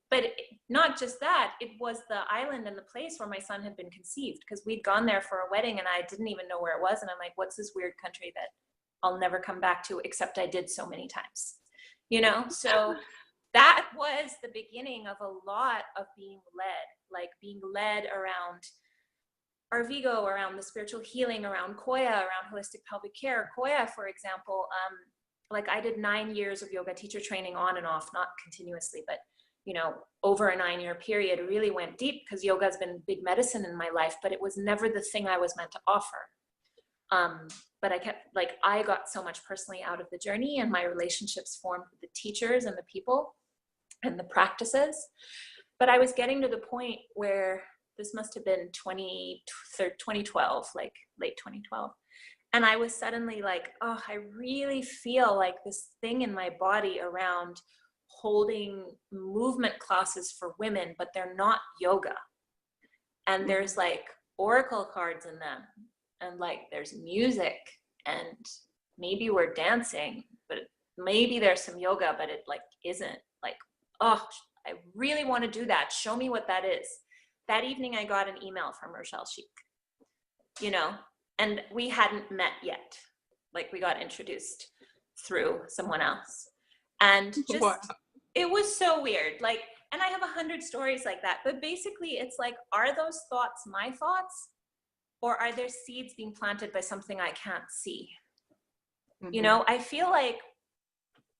But not just that, it was the island and the place where my son had been conceived, because we'd gone there for a wedding and I didn't even know where it was. And I'm like, what's this weird country that I'll never come back to, except I did so many times, you know? So that was the beginning of a lot of being led, like being led around Arvigo, around the spiritual healing, around Qoya, around holistic pelvic care. Qoya, for example, like I did 9 years of yoga teacher training on and off, not continuously, but you know, over a 9-year period, really went deep because yoga has been big medicine in my life, but it was never the thing I was meant to offer. But I kept, like, I got so much personally out of the journey, and my relationships formed with the teachers and the people and the practices. But I was getting to the point where this must have been 2012, like late 2012. And I was suddenly like, oh, I really feel like this thing in my body around holding movement classes for women, but they're not yoga. And there's like oracle cards in them. And like there's music and maybe we're dancing, but maybe there's some yoga, but it like isn't like, oh, I really want to do that. Show me what that is. That evening I got an email from Rochelle Sheik, you know, and we hadn't met yet. Like, we got introduced through someone else, and just, Wow. it was so weird. Like, and I have 100 stories like that, but basically it's like, are those thoughts my thoughts, or are there seeds being planted by something I can't see? You know, I feel like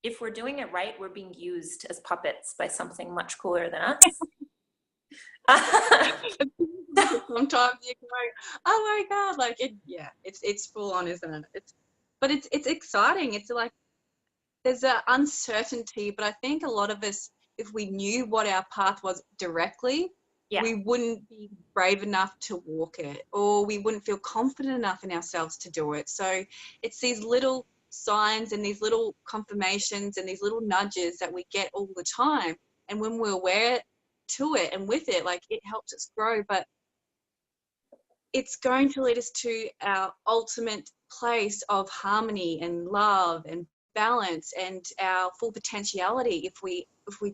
if we're doing it right, we're being used as puppets by something much cooler than us. Sometimes you're going, oh my God, like it's full on, isn't it? But it's exciting. It's like there's an uncertainty, but I think a lot of us, if we knew what our path was directly, we wouldn't be brave enough to walk it, or we wouldn't feel confident enough in ourselves to do it. So it's these little signs and these little confirmations and these little nudges that we get all the time. And when we're aware to it and with it, like, it helps us grow. But it's going to lead us to our ultimate place of harmony and love and balance and our full potentiality if we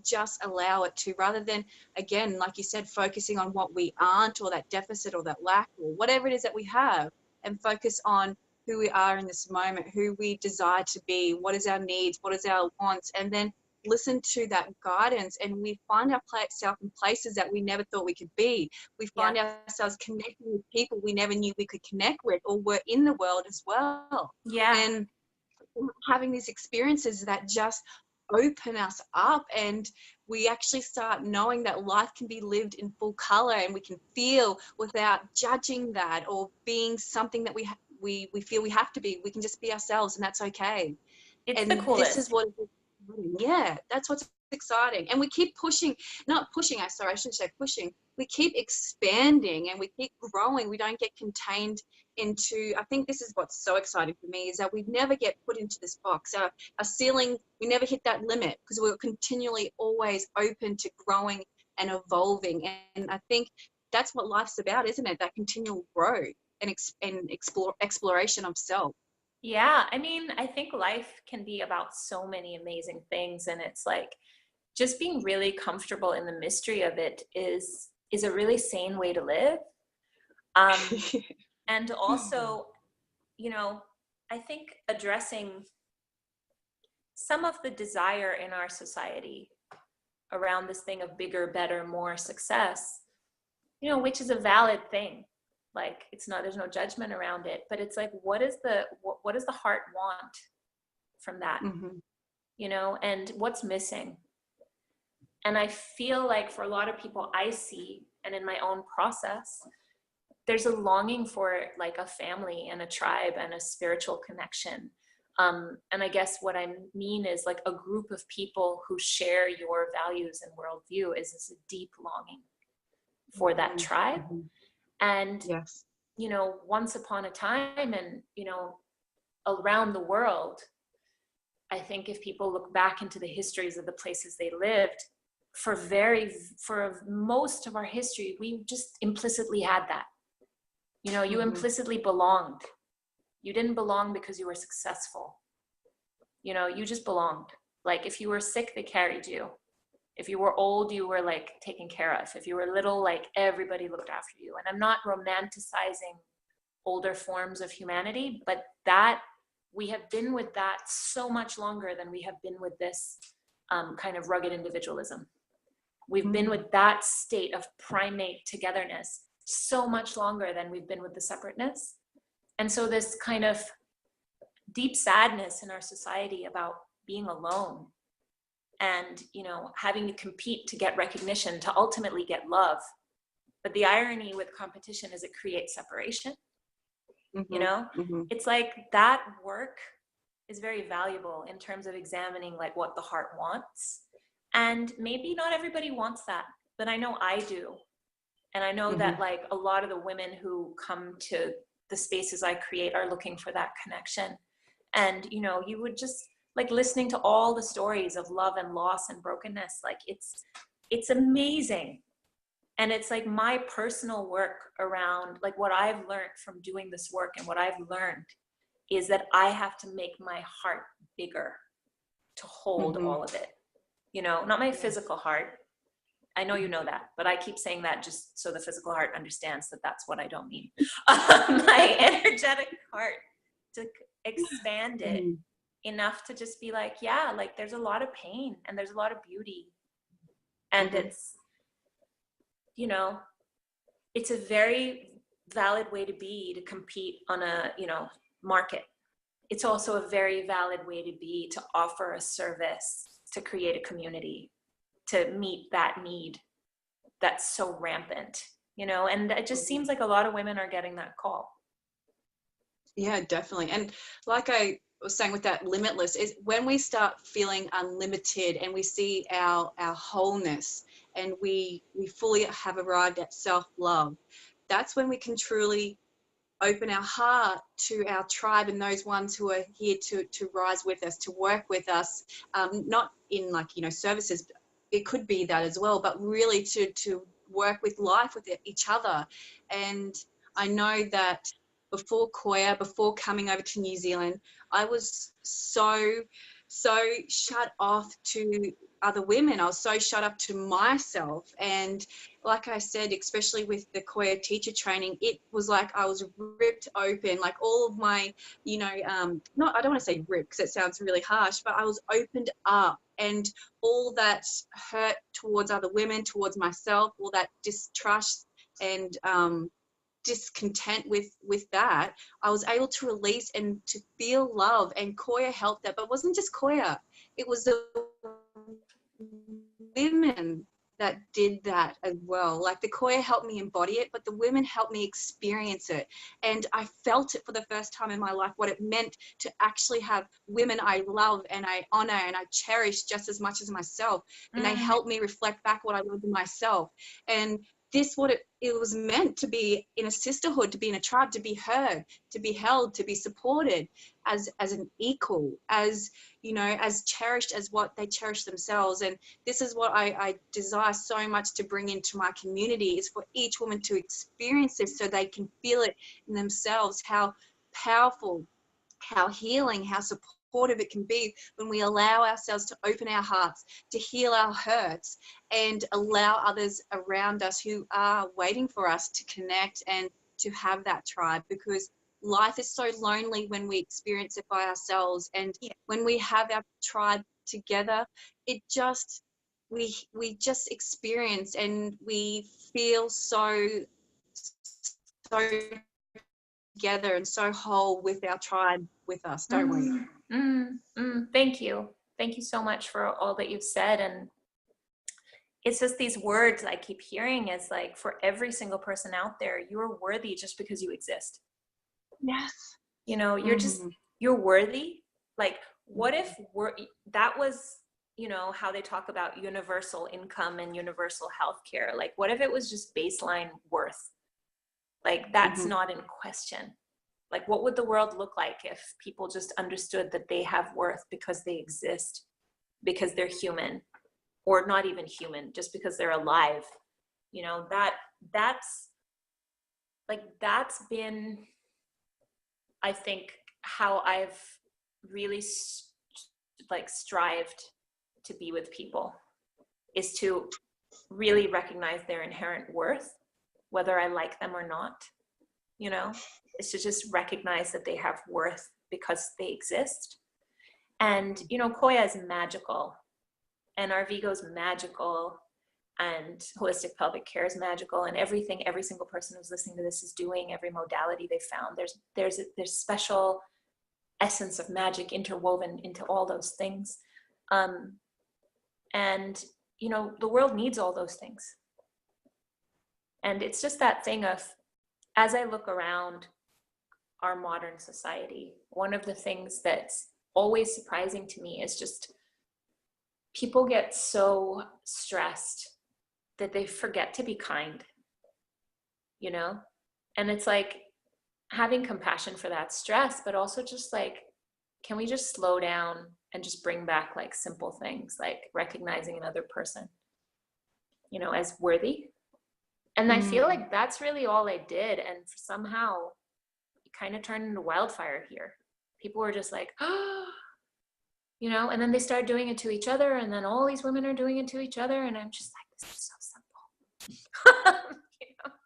just allow it to, rather than, again, like you said, focusing on what we aren't, or that deficit or that lack or whatever it is that we have, and focus on who we are in this moment, who we desire to be, what is our needs, what is our wants, and then listen to that guidance, and we find ourselves in places that we never thought we could be. We find ourselves connecting with people we never knew we could connect with, or were in the world as well. And having these experiences that just open us up, and we actually start knowing that life can be lived in full color, and we can feel without judging that or being something that we feel we have to be. We can just be ourselves, and that's okay. It's the coolest. This is what that's what's exciting. And we keep pushing, not pushing, I shouldn't say pushing, we keep expanding and we keep growing. We don't get contained into, I think this is what's so exciting for me, is that we never get put into this box. Our ceiling, we never hit that limit, because we're continually always open to growing and evolving. And I think that's what life's about, isn't it? That continual growth and exploration of self. Yeah, I mean, I think life can be about so many amazing things, and it's like, just being really comfortable in the mystery of it is a really sane way to live. And also, you know, I think addressing some of the desire in our society around this thing of bigger, better, more success, you know, which is a valid thing. Like, it's not, there's no judgment around it, but it's like, what does the heart want from that? You know, and what's missing? And I feel like for a lot of people I see, and in my own process, there's a longing for like a family and a tribe and a spiritual connection. And I guess what I mean is like a group of people who share your values and worldview is this deep longing for that tribe. And, you know, once upon a time, and, you know, around the world, I think if people look back into the histories of the places they lived, for most of our history, we just implicitly had that. You know, you implicitly belonged. You didn't belong because you were successful. You know, you just belonged. Like, if you were sick, they carried you. If you were old, you were like taken care of. If you were little, like everybody looked after you. And I'm not romanticizing older forms of humanity, but that we have been with that so much longer than we have been with this kind of rugged individualism. We've been with that state of primate togetherness so much longer than we've been with the separateness. And so this kind of deep sadness in our society about being alone, and, you know, having to compete to get recognition, to ultimately get love. But the irony with competition is it creates separation. You know, it's like that work is very valuable in terms of examining like what the heart wants. And maybe not everybody wants that, but I know I do. And I know that like a lot of the women who come to the spaces I create are looking for that connection. And, you know, you would just, like, listening to all the stories of love and loss and brokenness, like it's amazing. And it's like my personal work around like what I've learned from doing this work, and what I've learned is that I have to make my heart bigger to hold all of it. You know, not my physical heart, I know you know that, but I keep saying that just so the physical heart understands that that's what I don't mean. My energetic heart, to expand it enough to just be like, yeah, like there's a lot of pain and there's a lot of beauty. And it's, you know, it's a very valid way to be, to compete on a, you know, market. It's also a very valid way to be, to offer a service, to create a community, to meet that need that's so rampant, you know, and it just seems like a lot of women are getting that call. Yeah, definitely. And like I was saying with that limitless, is when we start feeling unlimited and we see our wholeness and we fully have arrived at self-love, that's when we can truly open our heart to our tribe and those ones who are here to rise with us, to work with us, not in like, you know, services, it could be that as well, but really to work with life with each other. And I know that before Qoya, before coming over to New Zealand, I was so shut off to other women. I was so shut up to myself. And like I said, especially with the Qoya teacher training, it was like I was ripped open, like all of my, you know, not, I don't want to say ripped because it sounds really harsh, but I was opened up, and all that hurt towards other women, towards myself, all that distrust and discontent with that, I was able to release and to feel love. And Qoya helped that, but it wasn't just Qoya, it was the women that did that as well. Like the Qoya helped me embody it, but the women helped me experience it. And I felt it for the first time in my life, what it meant to actually have women I love and I honor and I cherish just as much as myself. And they helped me reflect back what I loved in myself. And this, what it was meant to be in a sisterhood, to be in a tribe, to be heard, to be held, to be supported as an equal, as, you know, as cherished as what they cherish themselves. And this is what I desire so much to bring into my community, is for each woman to experience this so they can feel it in themselves, how powerful, how healing, how supportive it can be when we allow ourselves to open our hearts, to heal our hurts, and allow others around us who are waiting for us to connect and to have that tribe. Because life is so lonely when we experience it by ourselves, and when we have our tribe together, it just, we just experience and we feel so together and so whole with our tribe with us, don't we? Thank you. Thank you so much for all that you've said. And it's just these words I keep hearing is like, for every single person out there, you're worthy just because you exist. Yes. You know, you're just, you're worthy. Like, what if that was, you know, how they talk about universal income and universal healthcare? Like, what if it was just baseline worth? Like, that's not in question. Like, what would the world look like if people just understood that they have worth because they exist, because they're human, or not even human, just because they're alive? You know, that's been, I think, how I've really strived to be with people, is to really recognize their inherent worth, whether I like them or not. You know, it's to just recognize that they have worth because they exist. And, you know, Qoya is magical, and Arvigo is magical, and holistic pelvic care is magical, and everything every single person who's listening to this is doing, every modality they found, there's special essence of magic interwoven into all those things. And, you know, the world needs all those things. And it's just that thing of, as I look around our modern society, one of the things that's always surprising to me is just people get so stressed that they forget to be kind, you know? And it's like having compassion for that stress, but also just like, can we just slow down and just bring back like simple things, like recognizing another person, you know, as worthy? And I feel like that's really all I did. And somehow it kind of turned into wildfire here. People were just like, oh, you know, and then they started doing it to each other. And then all these women are doing it to each other. And I'm just like, this is so simple.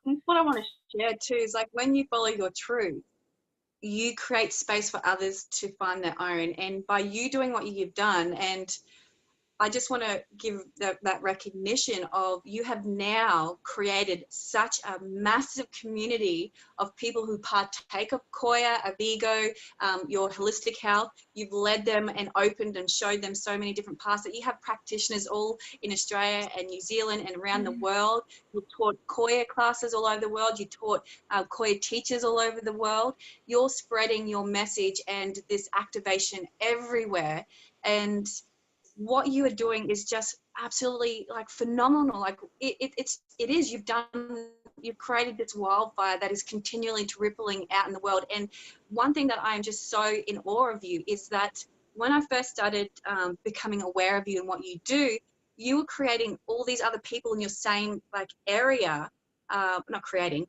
That's what I want to share too, is like when you follow your truth, you create space for others to find their own. And by you doing what you've done, and I just want to give that recognition of, you have now created such a massive community of people who partake of Qoya, Arvigo, your holistic health. You've led them and opened and showed them so many different paths, that you have practitioners all in Australia and New Zealand and around the world. You taught Qoya classes all over the world. You taught Qoya teachers all over the world. You're spreading your message and this activation everywhere. And what you are doing is just absolutely like phenomenal. Like it is, you've created this wildfire that is continually rippling out in the world. And one thing that I am just so in awe of you is that when I first started becoming aware of you and what you do, you were creating all these other people in your same like area, not creating,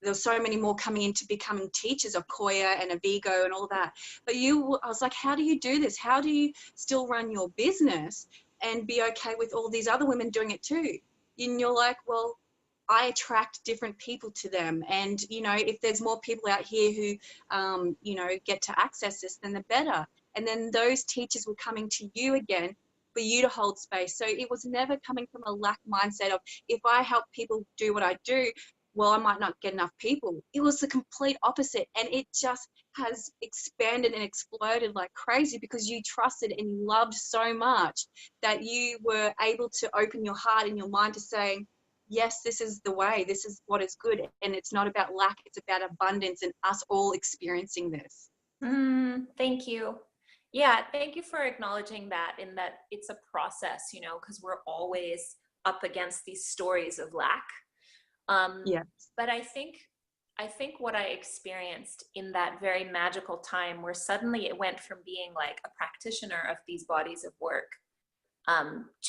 there's so many more coming into becoming teachers of Qoya and Arvigo and all that. But I was like, how do you do this? How do you still run your business and be okay with all these other women doing it too? And you're like, well, I attract different people to them. And, you know, if there's more people out here who, you know, get to access this, then the better. And then those teachers were coming to you again for you to hold space. So it was never coming from a lack mindset of, if I help people do what I do, well, I might not get enough people. It was the complete opposite. And it just has expanded and exploded like crazy, because you trusted and you loved so much that you were able to open your heart and your mind to saying, yes, this is the way, this is what is good. And it's not about lack, it's about abundance and us all experiencing this. Thank you. Yeah, thank you for acknowledging that, in that it's a process, you know, because we're always up against these stories of lack. Yeah. But I think what I experienced in that very magical time, where suddenly it went from being like a practitioner of these bodies of work,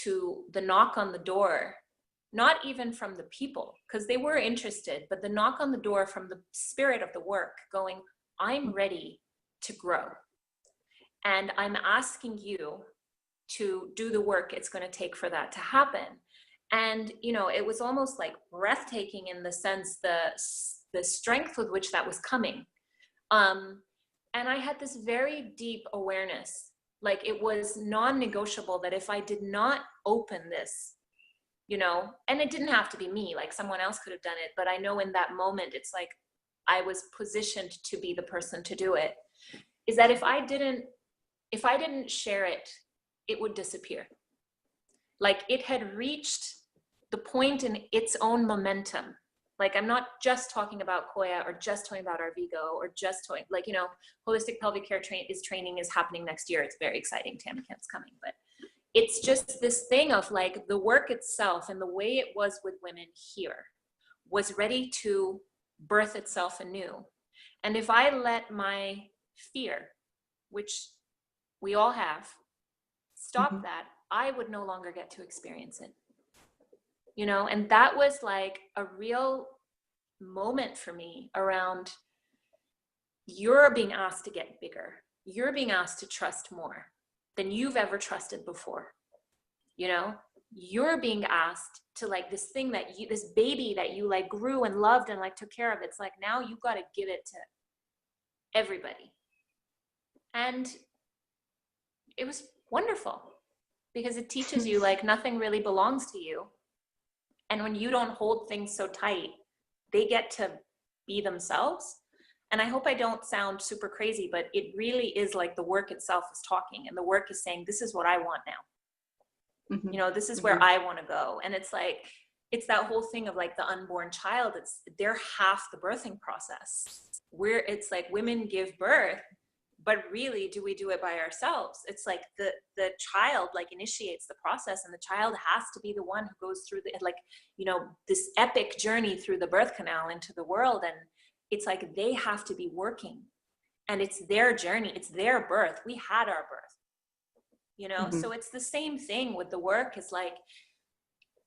to the knock on the door, not even from the people, because they were interested, but the knock on the door from the spirit of the work going, I'm ready to grow. And I'm asking you to do the work it's going to take for that to happen. And, you know, it was almost like breathtaking in the sense, the strength with which that was coming. And I had this very deep awareness, like it was non-negotiable that if I did not open this, you know, and it didn't have to be me, like someone else could have done it, but I know in that moment, it's like I was positioned to be the person to do it, is that if I didn't share it, it would disappear. Like it had reached the point in its own momentum. Like I'm not just talking about Qoya or just talking about Arvigo or just talking, like, you know, holistic pelvic care training is happening next year. It's very exciting. Tammie Pike's coming, but it's just this thing of like the work itself and the way it was with women here was ready to birth itself anew. And if I let my fear, which we all have, stop that, I would no longer get to experience it. You know, and that was like a real moment for me around, you're being asked to get bigger. You're being asked to trust more than you've ever trusted before. You know, you're being asked to, like, this thing that you, this baby that you like grew and loved and like took care of, it's like now you've got to give it to everybody. And it was wonderful because it teaches you like nothing really belongs to you. And when you don't hold things so tight, they get to be themselves. And I hope I don't sound super crazy, but it really is like the work itself is talking, and the work is saying, this is what I want now. You know, this is where I want to go. And it's like, it's that whole thing of like the unborn child. They're half the birthing process, where it's like women give birth, but really, do we do it by ourselves? It's like the child like initiates the process, and the child has to be the one who goes through the, like, you know, this epic journey through the birth canal into the world. And it's like, they have to be working, and it's their journey. It's their birth. We had our birth, you know? So it's the same thing with the work. It's like,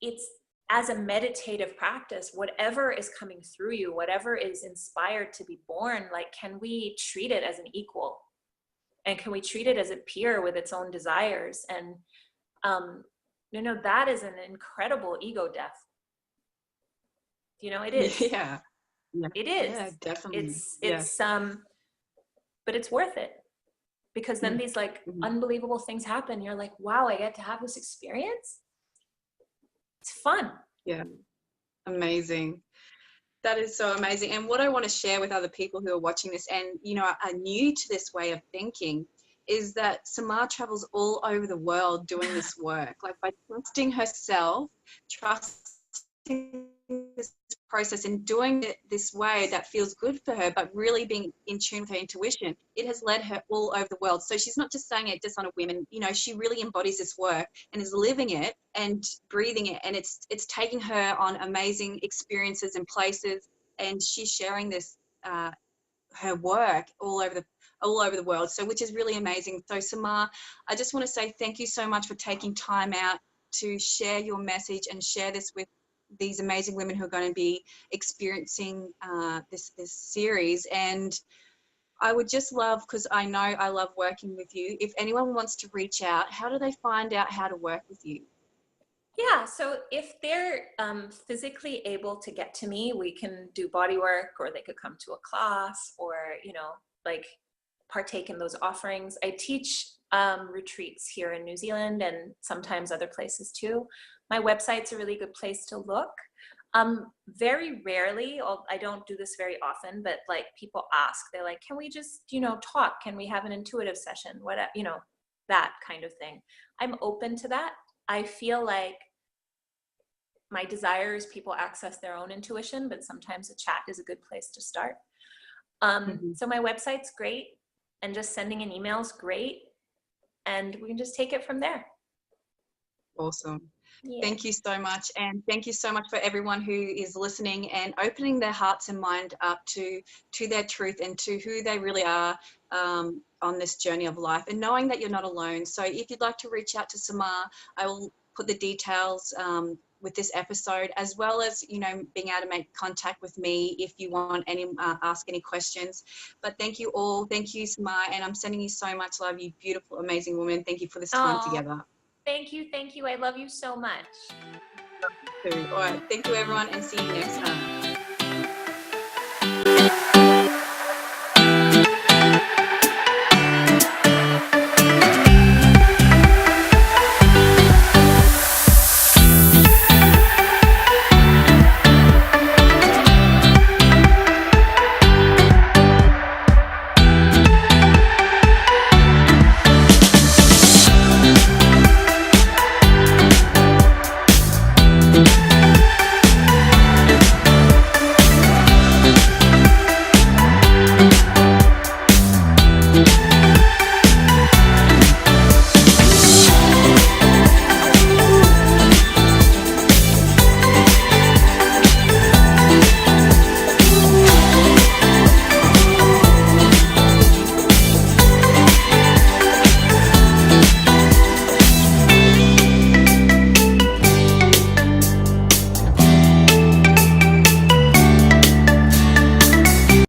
it's as a meditative practice, whatever is coming through you, whatever is inspired to be born, like, can we treat it as an equal? And can we treat it as a peer with its own desires? And you know, that is an incredible ego death. You know, it is. Yeah. It is. Yeah, definitely. It's but it's worth it, because then these like unbelievable things happen. You're like, wow, I get to have this experience. It's fun. Yeah. Amazing. That is so amazing. And what I want to share with other people who are watching this and, you know, are new to this way of thinking is that Samar travels all over the world doing this work, like by trusting herself, trusting this process and doing it this way that feels good for her, but really being in tune with her intuition. It has led her all over the world. So she's not just saying it just on a whim, and, you know, she really embodies this work and is living it and breathing it. And it's taking her on amazing experiences and places. And she's sharing this, her work all over the world. So, which is really amazing. So Samar, I just want to say thank you so much for taking time out to share your message and share this with these amazing women who are going to be experiencing this series. And I would just love, because I know I love working with you, if anyone wants to reach out, how do they find out how to work with you? Yeah, so if they're physically able to get to me, we can do body work, or they could come to a class, or, you know, like partake in those offerings. I teach retreats here in New Zealand and sometimes other places too. My website's a really good place to look. Very rarely, I don't do this very often, but like people ask, they're like, can we just, you know, talk? Can we have an intuitive session? What, you know, that kind of thing. I'm open to that. I feel like my desire is people access their own intuition, but sometimes a chat is a good place to start. So my website's great, and just sending an email is great, and we can just take it from there. Awesome. Yeah. Thank you so much. And thank you so much for everyone who is listening and opening their hearts and mind up to their truth and to who they really are on this journey of life, and knowing that you're not alone. So if you'd like to reach out to Samar, I will put the details with this episode, as well as, you know, being able to make contact with me if you want any ask any questions. But thank you all. Thank you, Samar, and I'm sending you so much love, you beautiful, amazing woman. Thank you for this time together. Thank you. I love you so much. All right. Thank you, everyone, and see you next time.